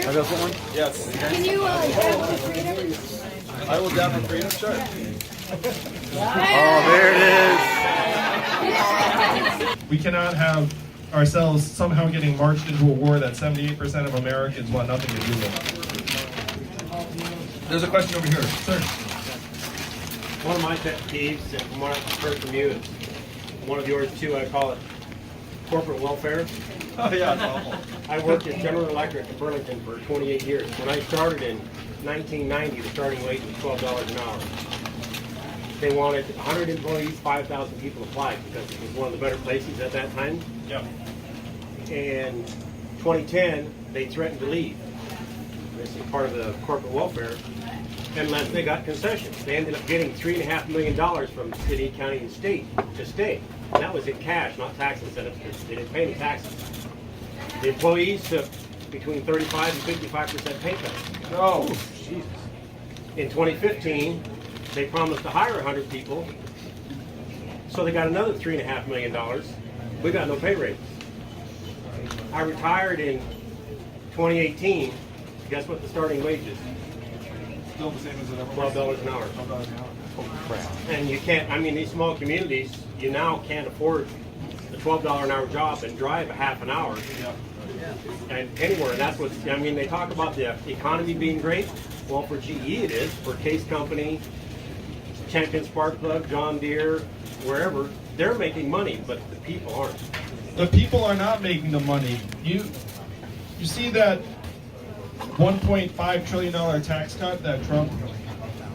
I got someone? Yes. Can you dab for freedom? I will dab for freedom, sure. Oh, there it is. We cannot have ourselves somehow getting marched into a war that 78% of Americans want nothing to do with. There's a question over here, sir. One of my pet peeves, and from what I've heard from you, and one of yours too, I call it corporate welfare. Oh yeah, it's awful. I worked at General Electric in Burlington for 28 years. When I started in 1990, the starting wage was $12 an hour. They wanted 100 employees, 5,000 people applied because it was one of the better places at that time. Yeah. And 2010, they threatened to leave. This is part of the corporate welfare, unless they got concessions. They ended up getting $3.5 million from the city, county, and state to stay. And that was in cash, not tax incentives, because they didn't pay any taxes. The employees took between 35 and 55% pay cuts. Oh, Jesus. In 2015, they promised to hire 100 people, so they got another $3.5 million. We got no pay raises. I retired in 2018. Guess what the starting wage is? still the same as it ever was. $12 an hour. $12 an hour. Oh, crap. And you can't, I mean, these small communities, you now can't afford a $12 an hour job and drive a half an hour and anywhere. And that's what, I mean, they talk about the economy being great. Well, for GE it is. For Case Company, Champion Spark Plug, John Deere, wherever, they're making money, but the people aren't. The people are not making the money. You see that $1.5 trillion tax cut that Trump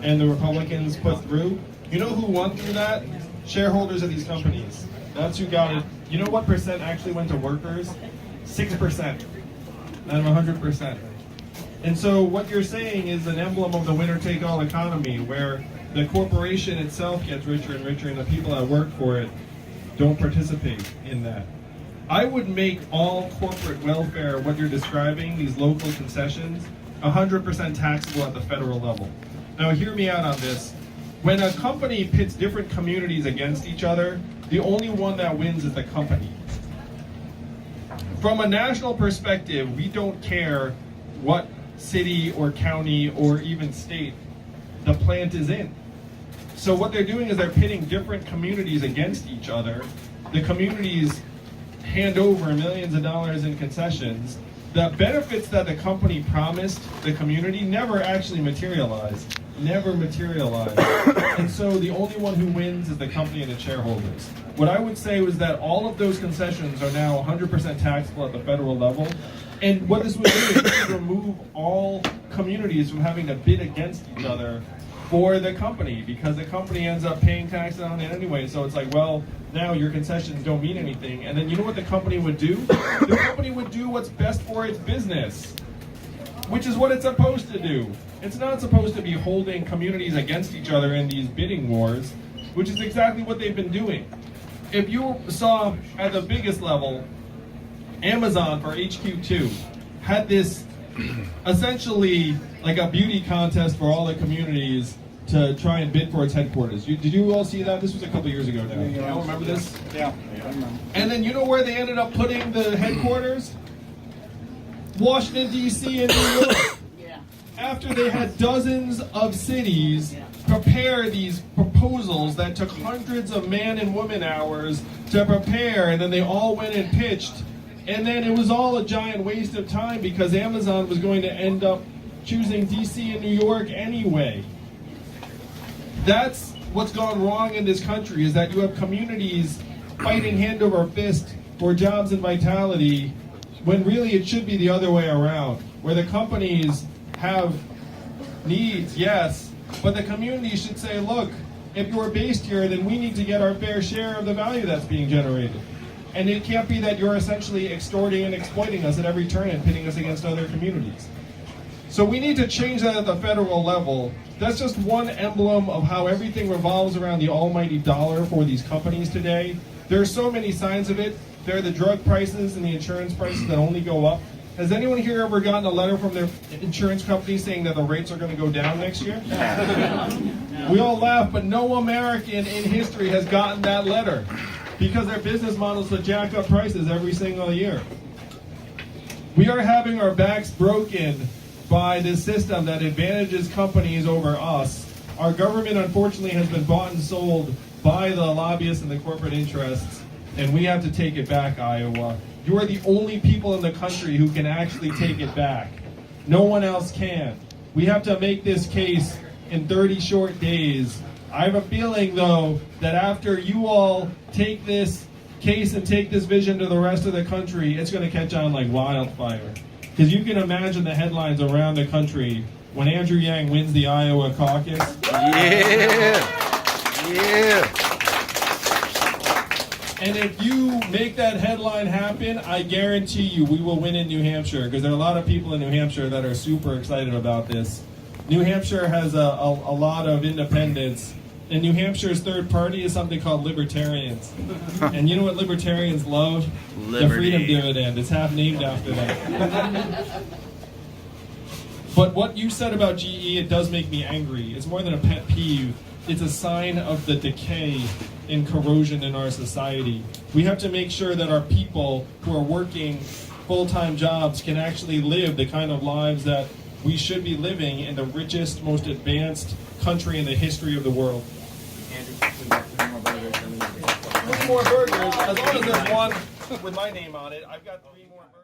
and the Republicans put through? You know who won through that? Shareholders of these companies. That's who got it. You know what percent actually went to workers? 6% out of 100%. And so what you're saying is an emblem of the winner-take-all economy, where the corporation itself gets richer and richer and the people that work for it don't participate in that. I would make all corporate welfare, what you're describing, these local concessions, 100% taxable at the federal level. Now hear me out on this. When a company pits different communities against each other, the only one that wins is the company. From a national perspective, we don't care what city or county or even state the plant is in. So what they're doing is they're pitting different communities against each other. The communities hand over millions of dollars in concessions. The benefits that the company promised the community never actually materialized. Never materialized. And so the only one who wins is the company and its shareholders. What I would say was that all of those concessions are now 100% taxable at the federal level. And what this would do is this would remove all communities from having to bid against each other for the company, because the company ends up paying taxes on it anyway. So it's like, well, now your concessions don't mean anything. And then you know what the company would do? The company would do what's best for its business, which is what it's supposed to do. It's not supposed to be holding communities against each other in these bidding wars, which is exactly what they've been doing. If you saw at the biggest level, Amazon for HQ2 had this essentially like a beauty contest for all the communities to try and bid for its headquarters. Did you all see that? This was a couple years ago now. You all remember this? Yeah, I remember. And then you know where they ended up putting the headquarters? Washington, D.C. and New York. After they had dozens of cities prepare these proposals that took hundreds of man and woman hours to prepare, and then they all went and pitched, and then it was all a giant waste of time because Amazon was going to end up choosing DC and New York anyway. That's what's gone wrong in this country, is that you have communities fighting hand over fist for jobs and vitality, when really it should be the other way around, where the companies have needs, yes, but the community should say, look, if you're based here, then we need to get our fair share of the value that's being generated. And it can't be that you're essentially extorting and exploiting us at every turn and pitting us against other communities. So we need to change that at the federal level. That's just one emblem of how everything revolves around the almighty dollar for these companies today. There are so many signs of it. There are the drug prices and the insurance prices that only go up. Has anyone here ever gotten a letter from their insurance company saying that the rates are going to go down next year? We all laugh, but no American in history has gotten that letter because their business models to jack up prices every single year. We are having our backs broken by this system that advantages companies over us. Our government, unfortunately, has been bought and sold by the lobbyists and the corporate interests, and we have to take it back, Iowa. You are the only people in the country who can actually take it back. No one else can. We have to make this case in 30 short days. I have a feeling, though, that after you all take this case and take this vision to the rest of the country, it's going to catch on like wildfire. Because you can imagine the headlines around the country when Andrew Yang wins the Iowa caucus. Yeah. And if you make that headline happen, I guarantee you we will win in New Hampshire, because there are a lot of people in New Hampshire that are super excited about this. New Hampshire has a lot of independents, and New Hampshire's third party is something called libertarians. And you know what libertarians love? Liberty. The freedom dividend. It's half named after that. But what you said about GE, it does make me angry. It's more than a pet peeve. It's a sign of the decay and corrosion in our society. We have to make sure that our people who are working full-time jobs can actually live the kind of lives that we should be living in the richest, most advanced country in the history of the world. 3 more burgers. As long as there's one with my name on it, I've got 3 more burgers.